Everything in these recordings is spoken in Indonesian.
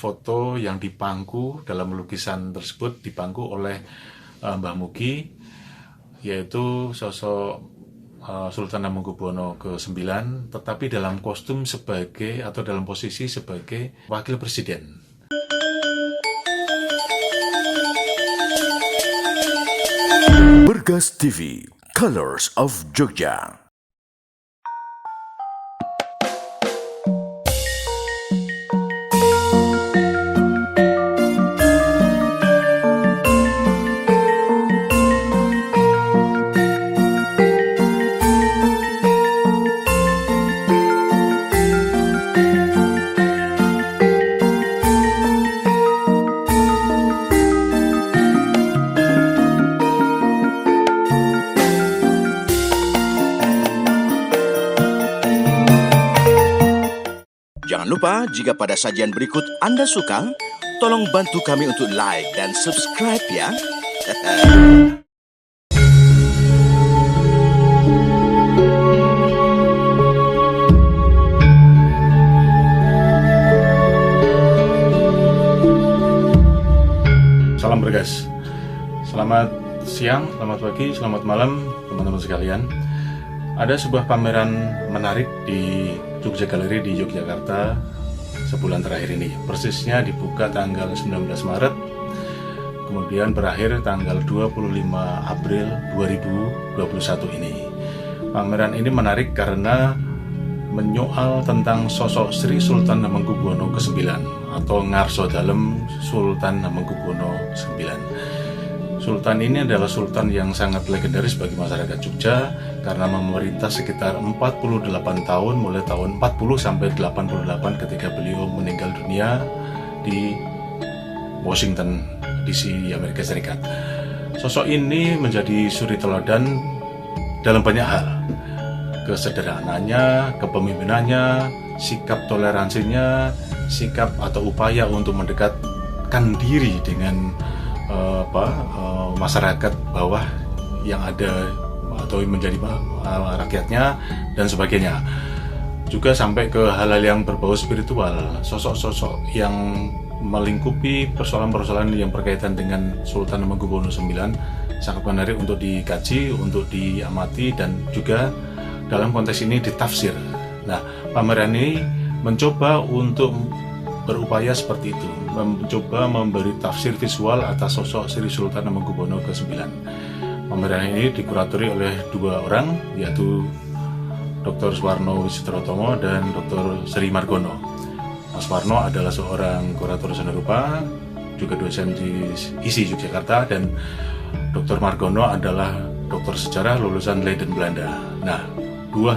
foto yang dipangku dalam lukisan tersebut dipangku oleh Mbah Mugi, yaitu sosok Sultan Hamengkubuwono ke-9, tetapi dalam kostum sebagai atau dalam posisi sebagai wakil presiden. Bergas TV, Colors of Jogja. Jangan lupa, jika pada sajian berikut Anda suka, tolong bantu kami untuk like dan subscribe ya. Salam Bergas. Selamat siang, selamat pagi, selamat malam teman-teman sekalian. Ada sebuah pameran menarik di Jogja Gallery di Yogyakarta sebulan terakhir ini. Persisnya dibuka tanggal 19 Maret, kemudian berakhir tanggal 25 April 2021 ini. Pameran ini menarik karena menyoal tentang sosok Sri Sultan Hamengkubuwono ke-9 atau Ngarso Dalem Sultan Hamengkubuwono IX. Sultan ini adalah sultan yang sangat legendaris bagi masyarakat Jogja karena memerintah sekitar 48 tahun, mulai tahun 40 sampai 88 ketika beliau meninggal dunia di Washington DC, Amerika Serikat. Sosok ini menjadi suri teladan dalam banyak hal. Kesederhanaannya, kepemimpinannya, sikap toleransinya, sikap atau upaya untuk mendekatkan diri dengan masyarakat bawah yang ada atau menjadi rakyatnya dan sebagainya. Juga sampai ke hal-hal yang berbau spiritual, sosok-sosok yang melingkupi persoalan-persoalan yang berkaitan dengan Sultan Hamengkubuwono IX sangat menarik untuk dikaji, untuk diamati, dan juga dalam konteks ini ditafsir. Nah, pameran ini mencoba untuk berupaya seperti itu, mencoba memberi tafsir visual atas sosok Sri Sultan Hamengkubuwono ke-9. Pameran ini dikuratori oleh dua orang, yaitu Dr. Suwarno Wisitra-Utomo dan Dr. Sri Margono. Mas Suwarno adalah seorang kurator seni rupa, juga dosen di ISI Yogyakarta, dan Dr. Margono adalah dokter sejarah lulusan Leiden Belanda. Nah, dua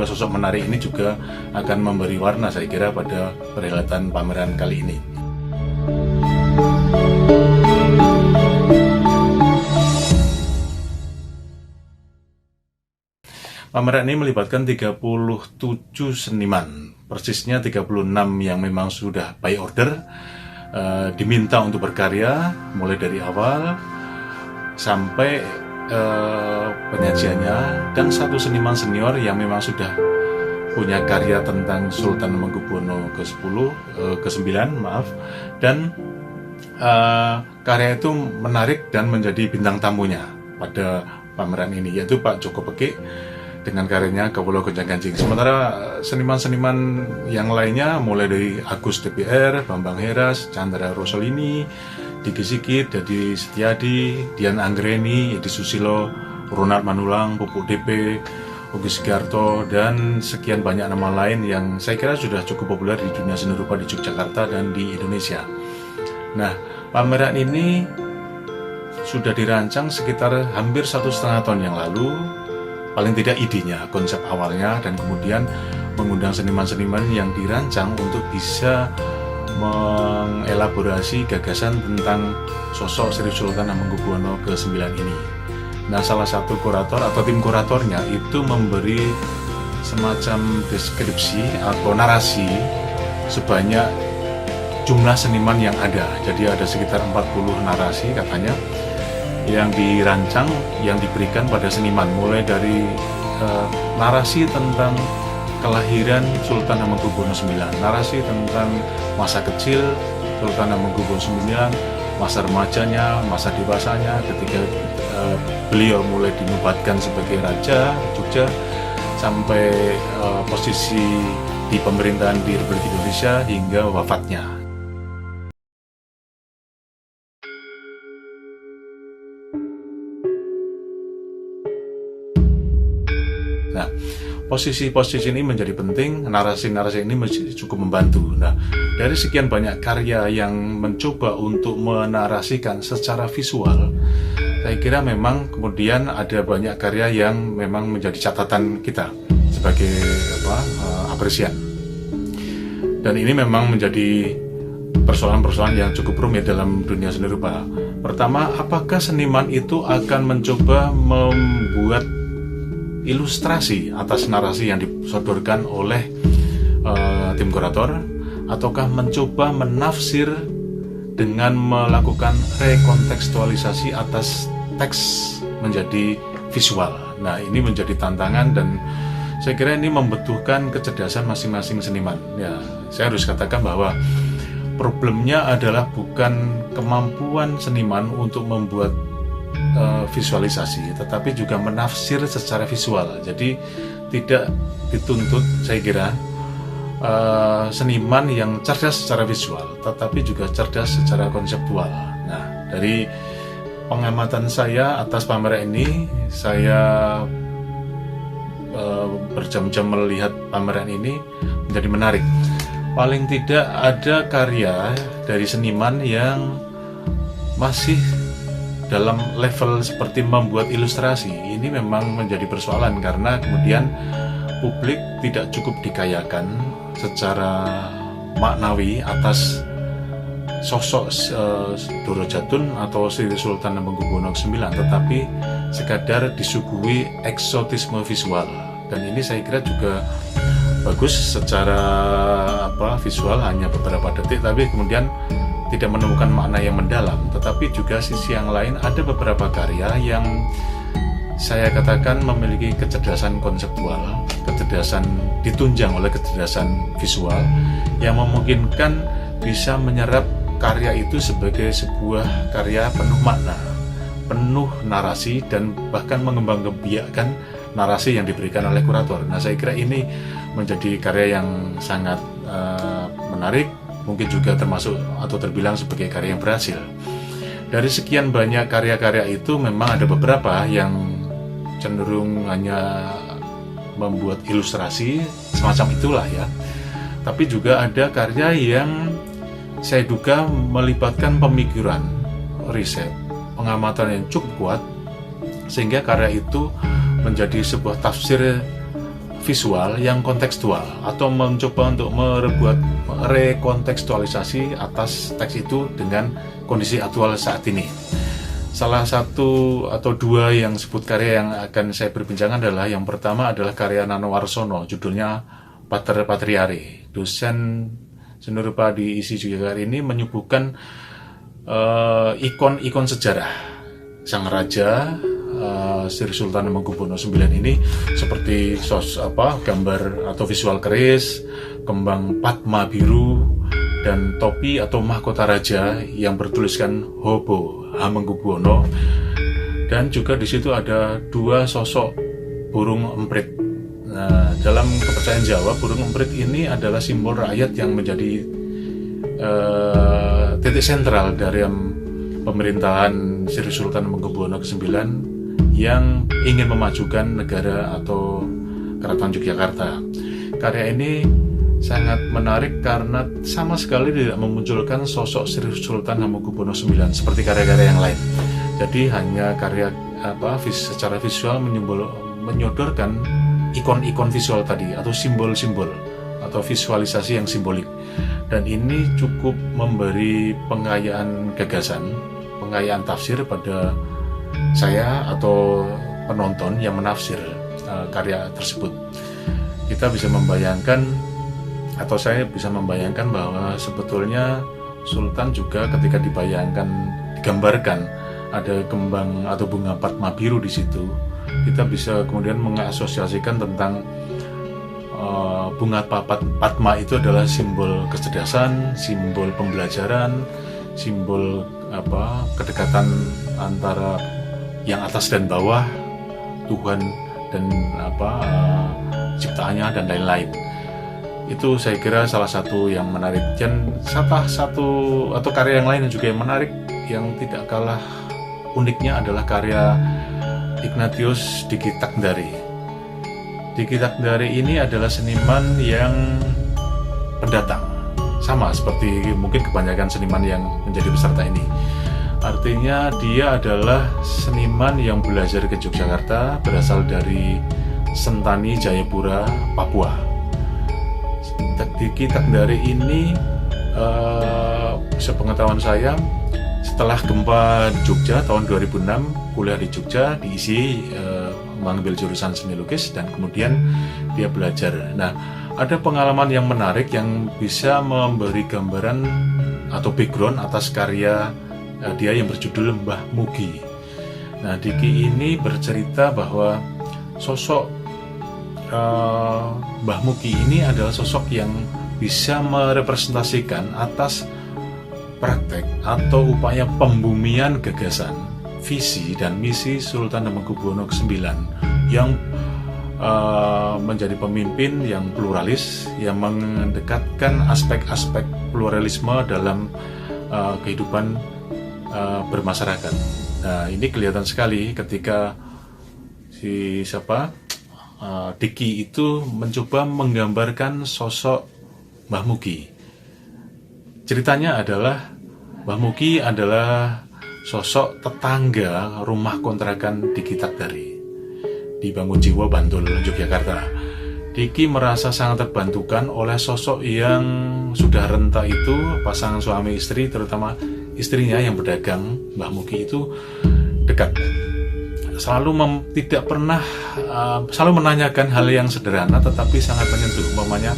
sosok menarik ini juga akan memberi warna, saya kira, pada perhelatan pameran kali ini. Pameran ini melibatkan 37 seniman, persisnya 36 yang memang sudah by order, diminta untuk berkarya mulai dari awal sampai penyajiannya, dan satu seniman senior yang memang sudah punya karya tentang Sultan Hamengkubuwono ke-9, dan karya itu menarik dan menjadi bintang tamunya pada pameran ini, yaitu Pak Joko Pekik dengan karyanya Kawula Gonjang-Ganjing. Sementara seniman-seniman yang lainnya mulai dari Agus DPR, Bambang Heras, Chandra Rosolini, Diki Sikit, Dadi Setiadi, Dian Anggreni, Edi Susilo, Ronald Manulang, Pupuk DP, Ugi Sugiarto, dan sekian banyak nama lain yang saya kira sudah cukup populer di dunia seni rupa di Yogyakarta dan di Indonesia. Nah, pameran ini sudah dirancang sekitar hampir 1,5 tahun yang lalu, paling tidak idenya, konsep awalnya, dan kemudian mengundang seniman-seniman yang dirancang untuk bisa mengelaborasi gagasan tentang sosok Sri Sultan Hamengkubuwono ke-9 ini. Nah, salah satu kurator atau tim kuratornya itu memberi semacam deskripsi atau narasi sebanyak jumlah seniman yang ada. Jadi ada sekitar 40 narasi katanya yang dirancang, yang diberikan pada seniman, mulai dari narasi tentang kelahiran Sultan Hamengkubuwono IX, narasi tentang masa kecil Sultan Hamengkubuwono IX, masa remajanya, masa dewasanya ketika beliau mulai dinobatkan sebagai Raja Jogja, sampai posisi di pemerintahan di Republik Indonesia hingga wafatnya. Nah, posisi-posisi ini menjadi penting, narasi-narasi ini cukup membantu. Nah, dari sekian banyak karya yang mencoba untuk menarasikan secara visual, saya kira memang kemudian ada banyak karya yang memang menjadi catatan kita sebagai apresian. Dan ini memang menjadi persoalan-persoalan yang cukup rumit dalam dunia seni rupa. Pertama, apakah seniman itu akan mencoba membuat ilustrasi atas narasi yang disodorkan oleh tim kurator, ataukah mencoba menafsir dengan melakukan rekontekstualisasi atas teks menjadi visual. Nah, ini menjadi tantangan dan saya kira ini membutuhkan kecerdasan masing-masing seniman. Ya, saya harus katakan bahwa problemnya adalah bukan kemampuan seniman untuk membuat visualisasi, tetapi juga menafsir secara visual. Jadi tidak dituntut, saya kira, seniman yang cerdas secara visual, tetapi juga cerdas secara konseptual. Nah, dari pengamatan saya atas pameran ini, saya berjam-jam melihat pameran ini menjadi menarik. Paling tidak ada karya dari seniman yang masih dalam level seperti membuat ilustrasi. Ini memang menjadi persoalan karena kemudian publik tidak cukup dikayakan secara maknawi atas sosok Doro Jatun atau Sri Sultan Hamengkubuwono IX, tetapi sekadar disuguhi eksotisme visual. Dan ini saya kira juga bagus secara visual, hanya beberapa detik, tapi kemudian tidak menemukan makna yang mendalam. Tetapi juga sisi yang lain, ada beberapa karya yang saya katakan memiliki kecerdasan konseptual, kecerdasan ditunjang oleh kecerdasan visual yang memungkinkan bisa menyerap karya itu sebagai sebuah karya penuh makna, penuh narasi, dan bahkan mengembangbiakkan narasi yang diberikan oleh kurator. Nah, saya kira ini menjadi karya yang sangat menarik, mungkin juga termasuk atau terbilang sebagai karya yang berhasil. Dari sekian banyak karya-karya itu memang ada beberapa yang cenderung hanya membuat ilustrasi semacam itulah ya. Tapi juga ada karya yang saya duga melibatkan pemikiran, riset, pengamatan yang cukup kuat, sehingga karya itu menjadi sebuah tafsir visual yang kontekstual, atau mencoba untuk membuat rekontekstualisasi atas teks itu dengan kondisi aktual saat ini. Salah satu atau dua yang sebut karya yang akan saya berbincangkan adalah, yang pertama adalah karya Nano Warsono, judulnya Pater Patriare. Dosen seni rupa di ISI Yogyakarta ini menyuguhkan ikon-ikon sejarah sang raja Sri Sultan Hamengkubuwono IX ini, seperti gambar atau visual keris, kembang Padma biru, dan topi atau mahkota raja yang bertuliskan Hobo Hamengkubuwono. Dan juga di situ ada dua sosok burung emprit. Nah, dalam kepercayaan Jawa, burung emprit ini adalah simbol rakyat yang menjadi titik sentral dari pemerintahan Sri Sultan Hamengkubuwono IX yang ingin memajukan negara atau Keraton Yogyakarta. Karya ini sangat menarik karena sama sekali tidak memunculkan sosok Sri Sultan Hamengkubuwono IX seperti karya-karya yang lain. Jadi hanya karya secara visual menyodorkan ikon-ikon visual tadi atau simbol-simbol atau visualisasi yang simbolik. Dan ini cukup memberi pengayaan gagasan, pengayaan tafsir pada saya atau penonton yang menafsir karya tersebut. Kita bisa membayangkan, atau saya bisa membayangkan bahwa sebetulnya Sultan juga ketika digambarkan ada kembang atau bunga Padma biru di situ, kita bisa kemudian mengasosiasikan tentang bunga Padma itu adalah simbol kecerdasan, simbol pembelajaran, simbol kedekatan antara yang atas dan bawah, Tuhan dan ciptaannya dan lain-lain. Itu saya kira salah satu yang menarik. Dan satu atau karya yang lain yang juga yang menarik, yang tidak kalah uniknya adalah karya Ignatius Diki Tagndari. Diki Tagndari ini adalah seniman yang pendatang, sama seperti mungkin kebanyakan seniman yang menjadi peserta ini. Artinya dia adalah seniman yang belajar ke Yogyakarta, berasal dari Sentani, Jayapura, Papua. Diki Tagndari ini sepengetahuan saya, setelah gempa di Jogja tahun 2006, kuliah di Jogja, diisi mengambil jurusan seni lukis, dan kemudian dia belajar. Nah, ada pengalaman yang menarik yang bisa memberi gambaran atau background atas karya dia yang berjudul Mbah Mugi. Nah, Diki ini bercerita bahwa sosok Mbah Mugi ini adalah sosok yang bisa merepresentasikan atas praktek atau upaya pembumian gagasan, visi dan misi Sultan Hamengkubuwono ke-9 yang menjadi pemimpin yang pluralis, yang mendekatkan aspek-aspek pluralisme dalam kehidupan bermasyarakat. Nah, ini kelihatan sekali ketika Diki itu mencoba menggambarkan sosok Mbah Mugi. Ceritanya adalah Mbah Mugi adalah sosok tetangga rumah kontrakan Diki Tagndari di Bangunjiwo, Bantul, Yogyakarta. Diki merasa sangat terbantukan oleh sosok yang sudah renta itu, pasangan suami istri, terutama istrinya yang berdagang. Mbah Mugi itu dekat, selalu tidak pernah selalu menanyakan hal yang sederhana tetapi sangat menyentuh. Umpamanya,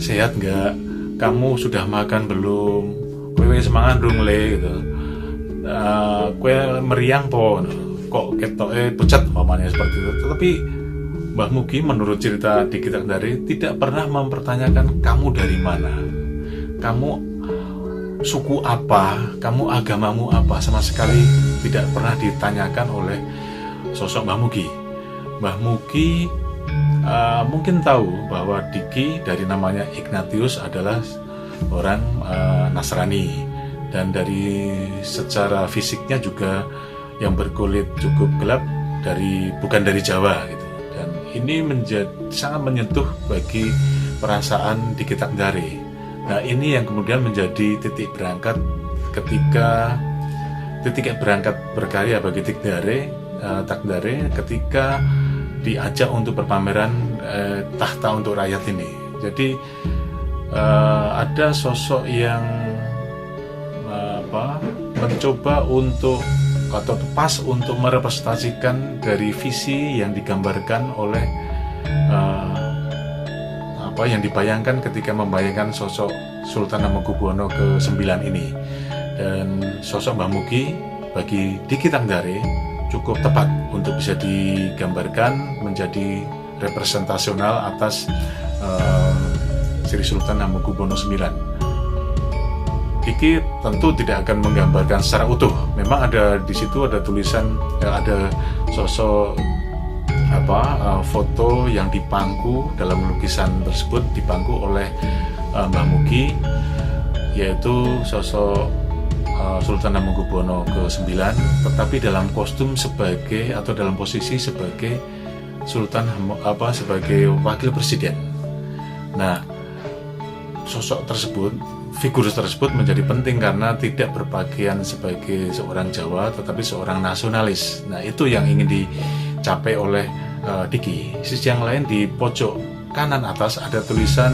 sehat nggak? Kamu sudah makan belum? Kowe semangat dong le gitu. Kowe meriang po? Kok ketoke pucat umpamanya seperti itu. Tetapi Mbah Mugi menurut cerita Diki Tagndari tidak pernah mempertanyakan kamu dari mana, kamu suku apa, kamu agamamu apa, sama sekali tidak pernah ditanyakan oleh sosok Mbah Mugi. Mbah Mugi mungkin tahu bahwa Diki dari namanya Ignatius adalah orang Nasrani, dan dari secara fisiknya juga yang berkulit cukup gelap, bukan dari Jawa gitu. Dan ini sangat menyentuh bagi perasaan Diki Tagndari. Nah, ini yang kemudian menjadi titik berangkat berkarya bagi Tagndari ketika diajak untuk berpameran tahta untuk rakyat ini. Jadi ada sosok yang mencoba untuk atau pas untuk merepresentasikan dari visi yang digambarkan oleh yang dibayangkan ketika membayangkan sosok Sultan Hamengkubuwono ke-9 ini. Dan sosok Mbah Mugi bagi Diki Tagndari cukup tepat untuk bisa digambarkan menjadi representasional atas Sri Sultan Hamengkubuwono IX. Diki tentu tidak akan menggambarkan secara utuh. Memang ada di situ ada tulisan, ada sosok foto yang dipangku dalam lukisan tersebut, dipangku oleh Mbah Mugi, yaitu sosok Sultan Hamengkubuwono ke-9, tetapi dalam kostum atau dalam posisi sebagai Sultan sebagai wakil presiden. Nah, figur tersebut menjadi penting karena tidak berpakaian sebagai seorang Jawa, tetapi seorang nasionalis. Nah, itu yang ingin dicapai oleh Diki. Sisi yang lain, di pojok kanan atas ada tulisan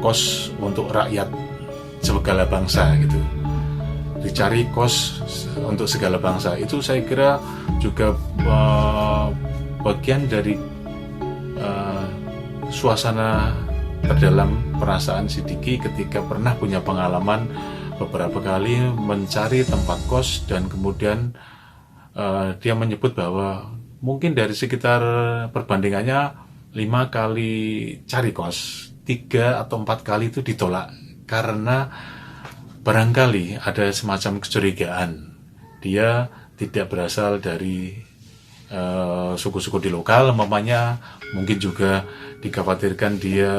kos untuk rakyat segala bangsa gitu. Dicari kos untuk segala bangsa. Itu saya kira juga bagian dari suasana terdalam perasaan si Diki ketika pernah punya pengalaman beberapa kali mencari tempat kos, dan kemudian dia menyebut bahwa mungkin dari sekitar perbandingannya 5 kali cari kos, 3 atau 4 kali itu ditolak karena barangkali ada semacam kecurigaan dia tidak berasal dari suku-suku di lokal, umpamanya mungkin juga dikhawatirkan dia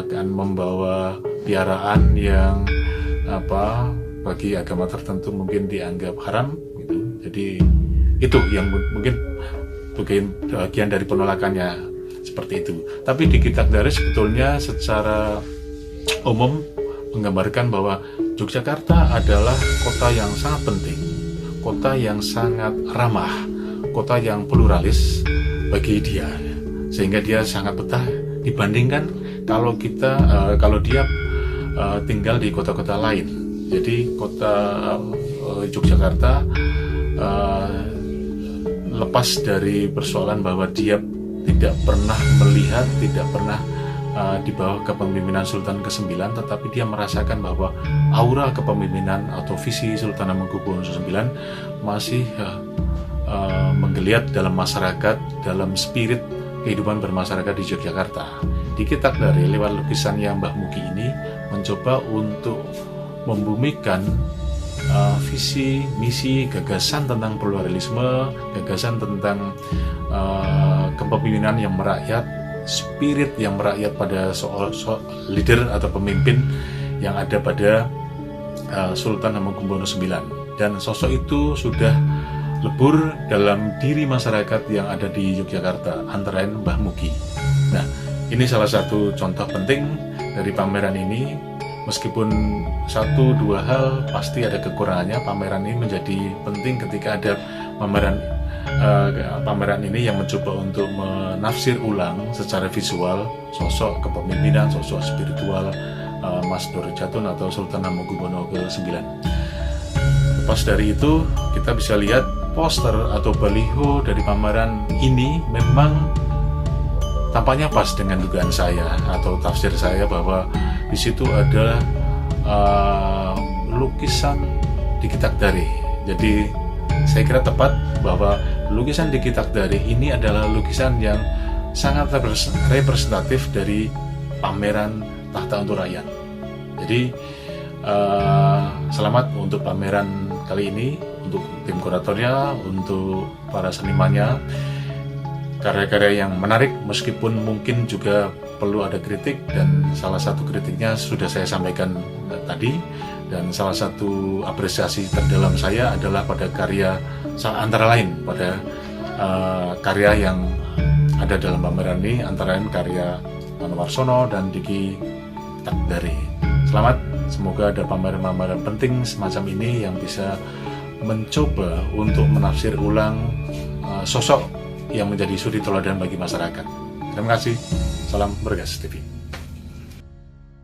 akan membawa piaraan yang bagi agama tertentu mungkin dianggap haram gitu. Jadi itu yang mungkin bagian dari penolakannya seperti itu. Tapi di Kitab Dari sebetulnya secara umum menggambarkan bahwa Yogyakarta adalah kota yang sangat penting, kota yang sangat ramah, kota yang pluralis bagi dia, sehingga dia sangat betah dibandingkan kalau dia tinggal di kota-kota lain. Jadi kota Yogyakarta lepas dari persoalan bahwa dia tidak pernah melihat, tidak pernah di bawah kepemimpinan Sultan ke-9, tetapi dia merasakan bahwa aura kepemimpinan atau visi Sultan Hamengkubuwono IX masih menggeliat dalam masyarakat, dalam spirit kehidupan bermasyarakat di Yogyakarta. Di Kitab Dari lewat lukisannya Mbah Mugi ini mencoba untuk membumikan visi, misi, gagasan tentang pluralisme, gagasan tentang kepemimpinan yang merakyat, spirit yang merakyat pada leader atau pemimpin yang ada pada Sultan Hamengkubuwono IX. Dan sosok itu sudah lebur dalam diri masyarakat yang ada di Yogyakarta, antara lain Mbah Mugi. Nah, ini salah satu contoh penting dari pameran ini. Meskipun 1-2 hal pasti ada kekurangannya, pameran ini menjadi penting ketika ada pameran ini yang mencoba untuk menafsir ulang secara visual sosok kepemimpinan, sosok spiritual Mas Dorjatun atau Sultan Hamengkubuwono ke-9. Lepas dari itu, kita bisa lihat poster atau baliho dari pameran ini memang tampaknya pas dengan dugaan saya atau tafsir saya bahwa di situ ada lukisan di Kitab Dari. Jadi saya kira tepat bahwa lukisan di Kitab Dari ini adalah lukisan yang sangat representatif dari pameran Tahta Untuk Rakyat. Jadi selamat untuk pameran kali ini, untuk tim kuratornya, untuk para senimannya. Karya-karya yang menarik meskipun mungkin juga perlu ada kritik, dan salah satu kritiknya sudah saya sampaikan tadi, dan salah satu apresiasi terdalam saya adalah pada karya, antara lain pada karya yang ada dalam pameran ini, antara lain karya Warsono dan Diki Takdari. Selamat, semoga ada pameran-pameran penting semacam ini yang bisa mencoba untuk menafsir ulang sosok yang menjadi suri teladan bagi masyarakat. Terima kasih. Salam Bergas TV.